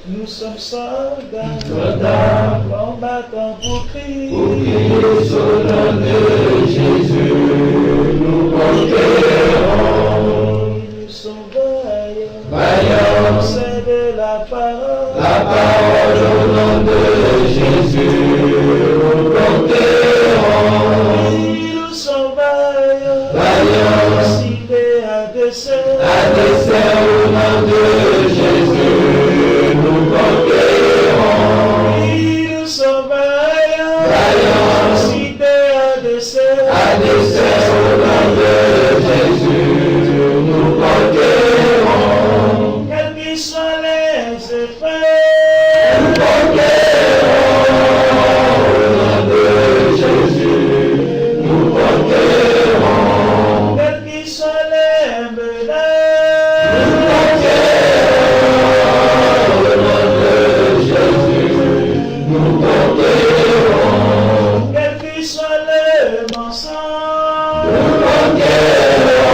Nous sommes soldats, combattants pour Christ. Pour Christ, au nom de Jésus, nous conquérons. Nous sommes vaillants, Vaillants, c'est de la parole. la parole au nom de Jésus, nous conquérons. Nous sommes vaillants, Vaillants, cités à dessein. à dessein au nom de Jésus, nous conquérons. Nous sommes vaillants, Vaillants, cités à dessein. à dessein au nom de Jésus, nous conquérons. Quels qu'ils soient les effets, Nous conquérons au nom de Jésus, nous conquérons. quels qu'ils soient les menaces, Nous conquérons au nom de Jésus, nous conquérons. quels qu'ils soient les mensonges, Nous conquérons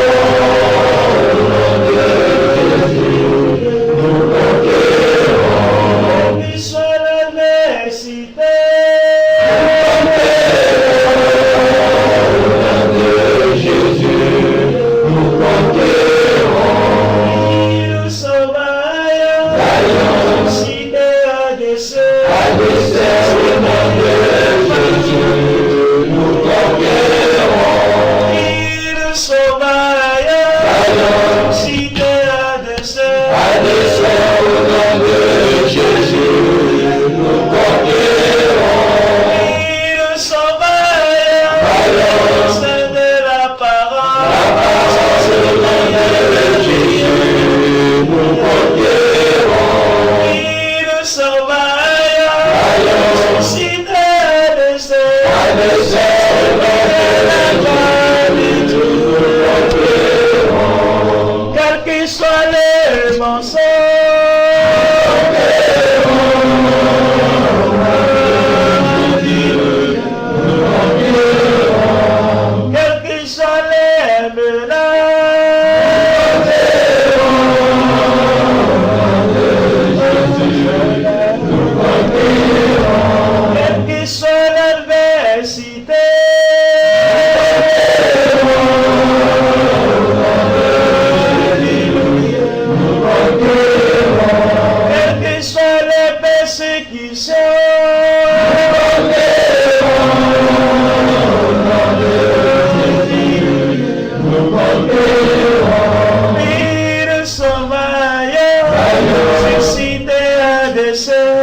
au nom de Jésus, nous conquérons. quels qu'ils soient l'adversité, nous sommes vaillants, cités à dessein. Nous sommes vaillants, cités à dessein. Nous sommes vaillants, c'est de la parole. Nous sommes vaillants, cités à dessein. Quels qu'ils soient les mensonges, quels qu'ils soient les menaces, quelle qu'ils soient l'adversité, quelles qu'ils soient les persécutions, nous sommes vaillants, suscités à dessein.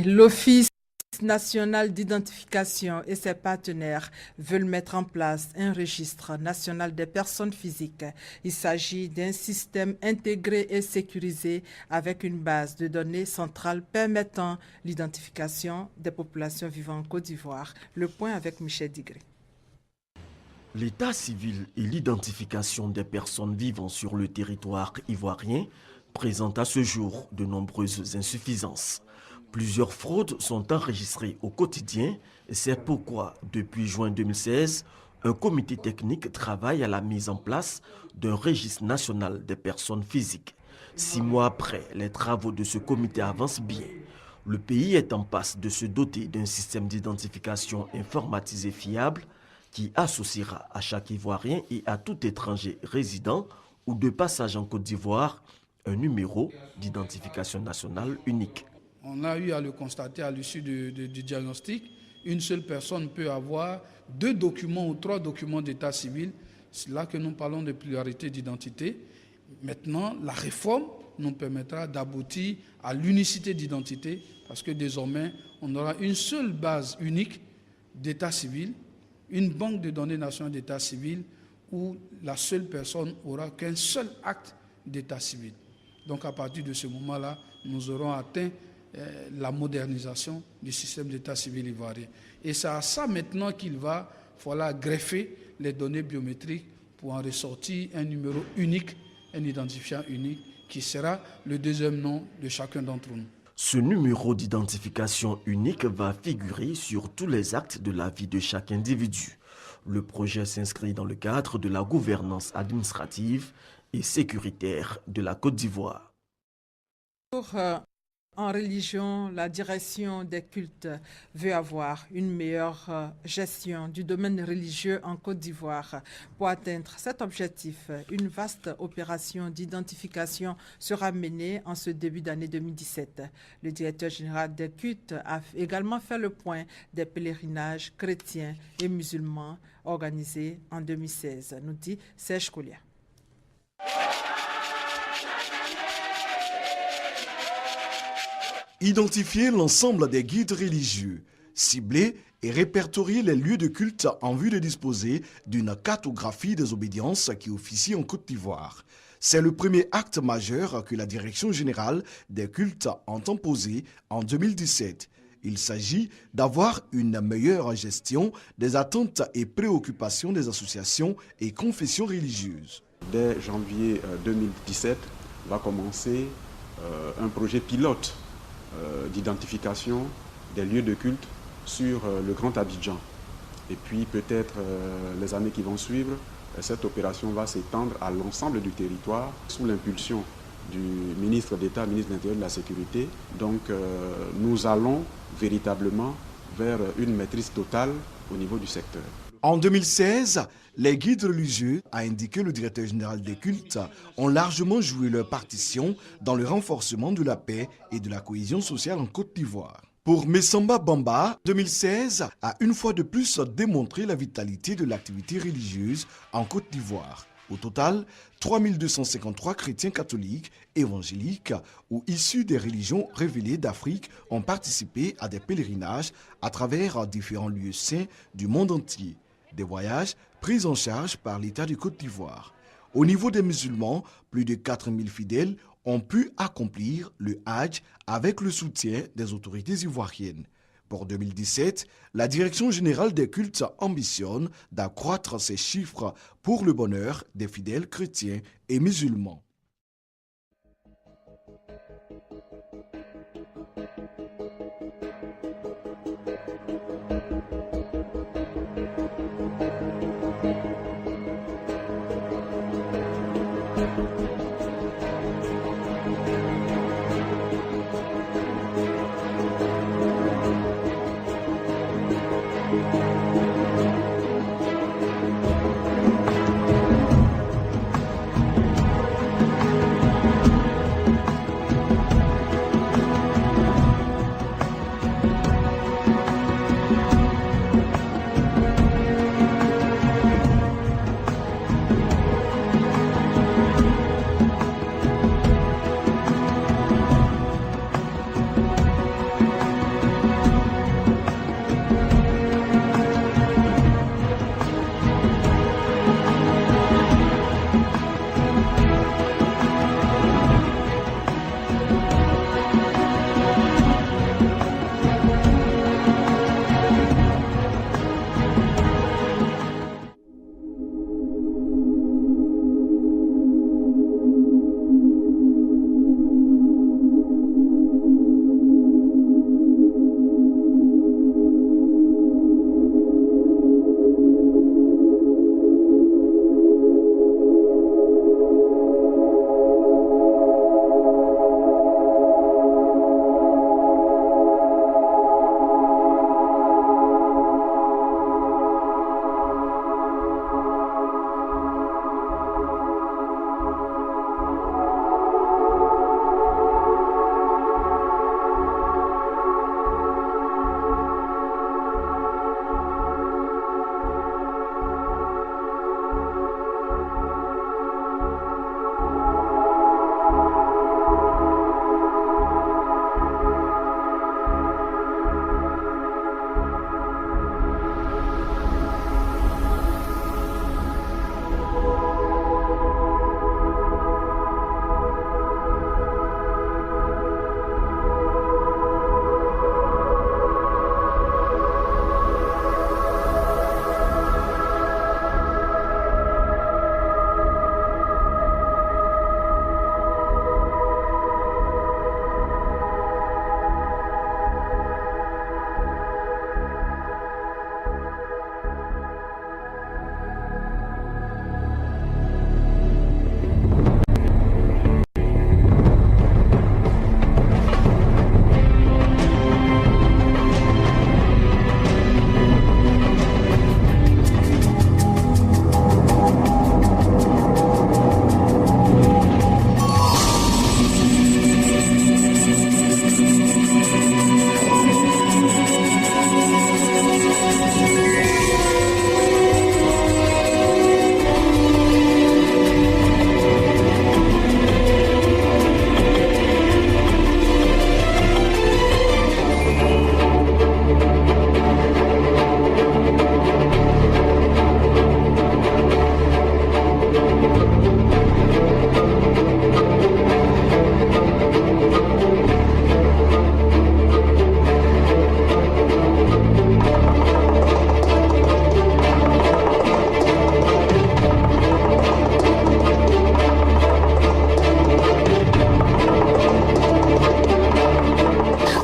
L'Office national d'identification et ses partenaires veulent mettre en place un registre national des personnes physiques. Il s'agit d'un système intégré et sécurisé avec une base de données centrale permettant l'identification des populations vivant en Côte d'Ivoire. Le point avec Michel Digré. L'état civil et l'identification des personnes vivant sur le territoire ivoirien présentent à ce jour de nombreuses insuffisances. Plusieurs fraudes sont enregistrées au quotidien et c'est pourquoi, depuis juin 2016, un comité technique travaille à la mise en place d'un registre national des personnes physiques. 6 mois après, les travaux de ce comité avancent bien. Le pays est en passe de se doter d'un système d'identification informatisé fiable qui associera à chaque Ivoirien et à tout étranger résident ou de passage en Côte d'Ivoire un numéro d'identification nationale unique. On a eu à le constater à l'issue du diagnostic. Une seule personne peut avoir 2 documents ou 3 documents d'état civil. C'est là que nous parlons de pluralité d'identité. Maintenant, la réforme nous permettra d'aboutir à l'unicité d'identité parce que désormais, on aura une seule base unique d'état civil, une banque de données nationales d'état civil où la seule personne aura qu'un seul acte d'état civil. Donc à partir de ce moment-là, nous aurons atteint la modernisation du système d'état civil ivoirien. Et c'est à ça maintenant qu'il va falloir greffer les données biométriques pour en ressortir un numéro unique, un identifiant unique, qui sera le deuxième nom de chacun d'entre nous. Ce numéro d'identification unique va figurer sur tous les actes de la vie de chaque individu. Le projet s'inscrit dans le cadre de la gouvernance administrative et sécuritaire de la Côte d'Ivoire. En religion, la direction des cultes veut avoir une meilleure gestion du domaine religieux en Côte d'Ivoire. Pour atteindre cet objectif, une vaste opération d'identification sera menée en ce début d'année 2017. Le directeur général des cultes a également fait le point des pèlerinages chrétiens et musulmans organisés en 2016, nous dit Serge Koulia. Identifier l'ensemble des guides religieux, cibler et répertorier les lieux de culte en vue de disposer d'une cartographie des obédiences qui officient en Côte d'Ivoire. C'est le premier acte majeur que la Direction générale des cultes entend poser en 2017. Il s'agit d'avoir une meilleure gestion des attentes et préoccupations des associations et confessions religieuses. Dès janvier 2017 va commencer un projet pilote d'identification des lieux de culte sur le Grand Abidjan. Et puis peut-être les années qui vont suivre, cette opération va s'étendre à l'ensemble du territoire sous l'impulsion du ministre d'État, ministre de l'Intérieur et de la Sécurité. Donc nous allons véritablement vers une maîtrise totale au niveau du secteur. En 2016, les guides religieux, a indiqué le directeur général des cultes, ont largement joué leur partition dans le renforcement de la paix et de la cohésion sociale en Côte d'Ivoire. Pour Messamba Bamba, 2016 a une fois de plus démontré la vitalité de l'activité religieuse en Côte d'Ivoire. Au total, 3253 chrétiens catholiques, évangéliques ou issus des religions révélées d'Afrique ont participé à des pèlerinages à travers différents lieux saints du monde entier. Des voyages pris en charge par l'État de Côte d'Ivoire. Au niveau des musulmans, plus de 4000 fidèles ont pu accomplir le Hajj avec le soutien des autorités ivoiriennes. Pour 2017, la Direction générale des cultes ambitionne d'accroître ces chiffres pour le bonheur des fidèles chrétiens et musulmans.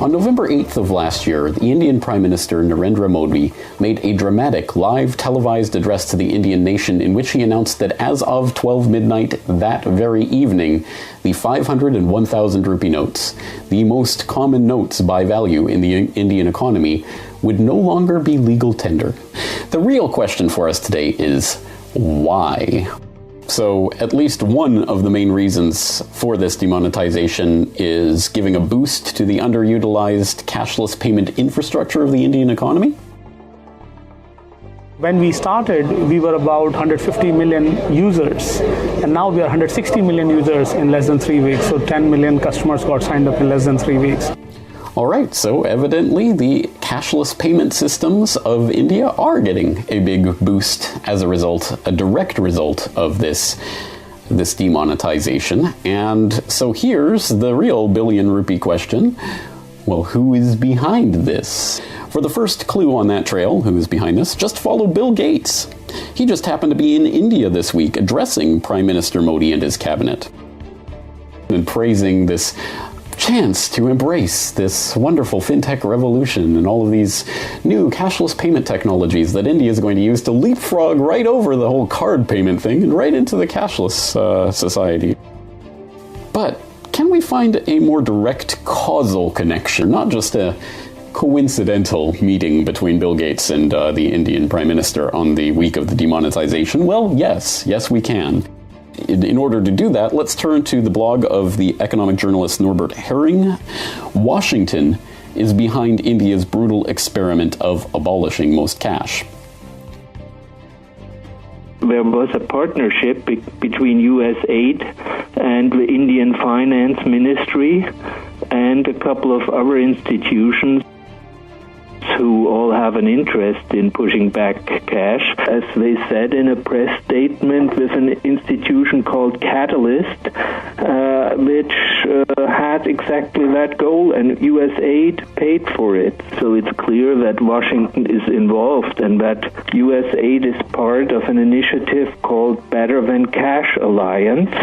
On November 8th of last year, the Indian Prime Minister Narendra Modi made a dramatic live televised address to the Indian nation in which he announced that as of 12 midnight that very evening, the 500 and 1,000 rupee notes, the most common notes by value in the Indian economy, would no longer be legal tender. The real question for us today is why? So at least one of the main reasons for this demonetization is giving a boost to the underutilized cashless payment infrastructure of the Indian economy. When we started, we were about 150 million users, and now we are 160 million users in less than 3 weeks. So 10 million customers got signed up in less than 3 weeks. All right, so evidently the cashless payment systems of India are getting a big boost as a result, a direct result of this demonetization. And so here's the real billion rupee question. Well, who is behind this? For the first clue on that trail, who is behind this, just follow Bill Gates. He just happened to be in India this week addressing Prime Minister Modi and his cabinet and praising this chance to embrace this wonderful fintech revolution and all of these new cashless payment technologies that India is going to use to leapfrog right over the whole card payment thing and right into the cashless society. But can we find a more direct causal connection, not just a coincidental meeting between Bill Gates and the Indian Prime Minister on the week of the demonetization? Well, yes we can. In order to do that, let's turn to the blog of the economic journalist Norbert Herring. Washington is behind India's brutal experiment of abolishing most cash. There was a partnership between US aid and the Indian Finance Ministry and a couple of other institutions who all have an interest in pushing back cash. As they said in a press statement, with an institution called Catalyst, which had exactly that goal, and US aid paid for it. So it's clear that Washington is involved and that US aid is part of an initiative called Better Than Cash Alliance,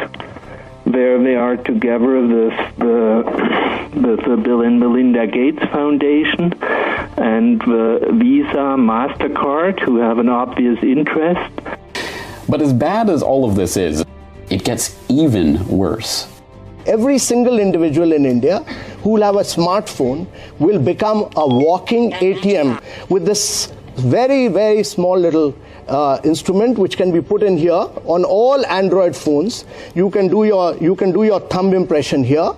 where they are together with the Bill and Melinda Gates Foundation and the Visa, MasterCard, who have an obvious interest. But as bad as all of this is, it gets even worse. Every single individual in India who will have a smartphone will become a walking ATM with this very, very small little instrument which can be put in here on all Android phones. You can do your thumb impression here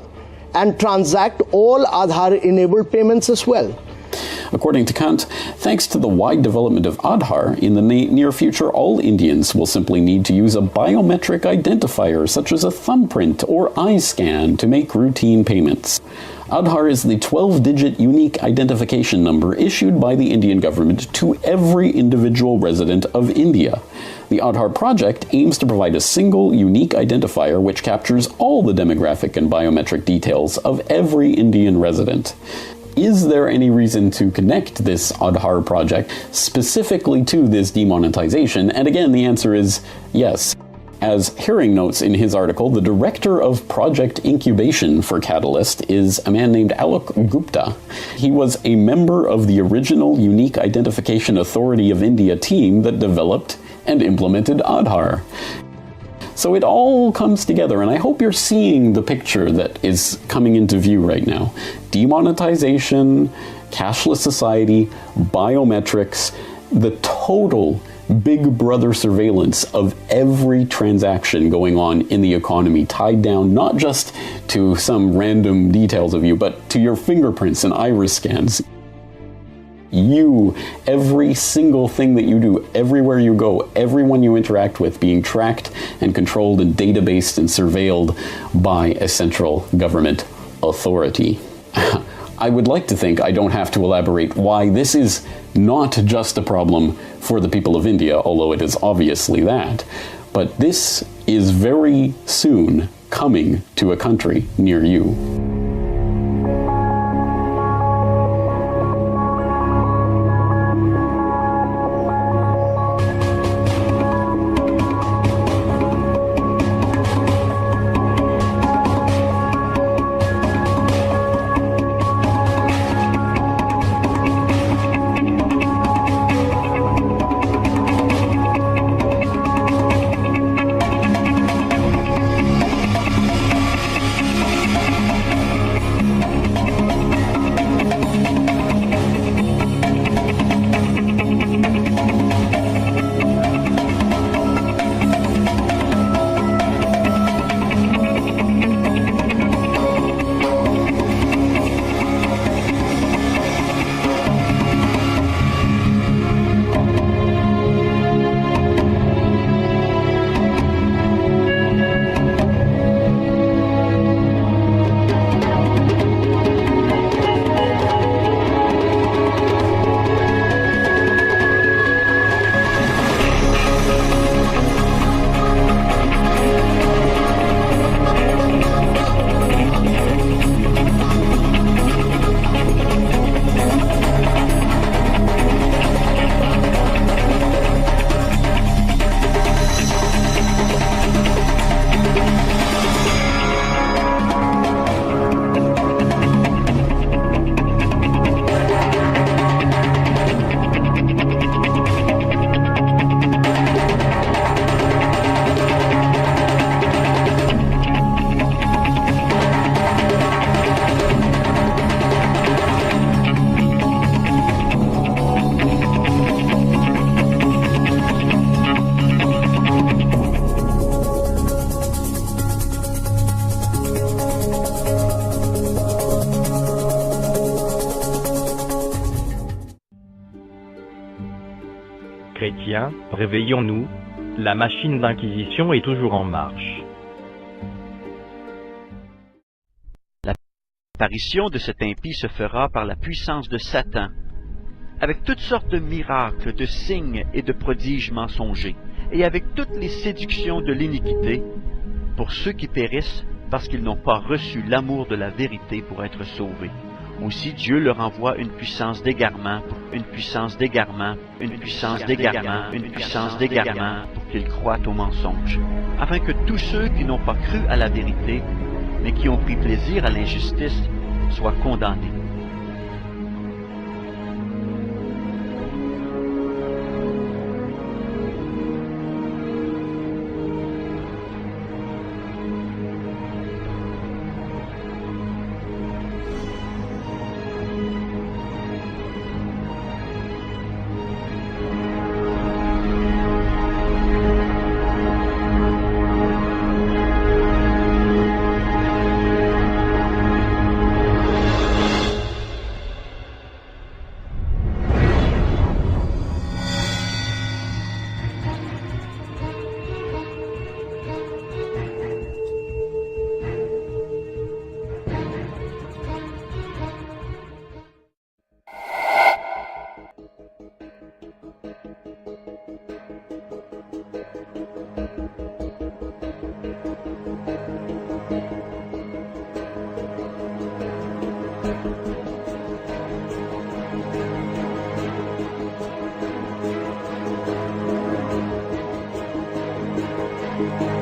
and transact all Aadhaar-enabled payments as well. According to Kant, thanks to the wide development of Aadhaar, in the near future all Indians will simply need to use a biometric identifier such as a thumbprint or eye scan to make routine payments. Aadhaar is the 12-digit unique identification number issued by the Indian government to every individual resident of India. The Aadhaar project aims to provide a single, unique identifier which captures all the demographic and biometric details of every Indian resident. Is there any reason to connect this Aadhaar project specifically to this demonetization? And again, the answer is yes. As Herring notes in his article, the director of project incubation for Catalyst is a man named Alok Gupta. He was a member of the original Unique Identification Authority of India team that developed and implemented Aadhaar. So it all comes together, and I hope you're seeing the picture that is coming into view right now. Demonetization, cashless society, biometrics, the total Big Brother surveillance of every transaction going on in the economy, tied down not just to some random details of you, but to your fingerprints and iris scans. You, every single thing that you do, everywhere you go, everyone you interact with being tracked and controlled and databased and surveilled by a central government authority. I would like to think I don't have to elaborate why this is not just a problem for the people of India, although it is obviously that, but this is very soon coming to a country near you. citoyens, réveillons-nous, la machine d'inquisition est toujours en marche. L'apparition de cet impie se fera par la puissance de Satan, avec toutes sortes de miracles, de signes et de prodiges mensongers, et avec toutes les séductions de l'iniquité, pour ceux qui périssent parce qu'ils n'ont pas reçu l'amour de la vérité pour être sauvés. Aussi Dieu leur envoie une puissance d'égarement, une puissance d'égarement, une puissance d'égarement, une puissance d'égarement, pour qu'ils croient au mensonge, afin que tous ceux qui n'ont pas cru à la vérité, mais qui ont pris plaisir à l'injustice, soient condamnés. Thank you.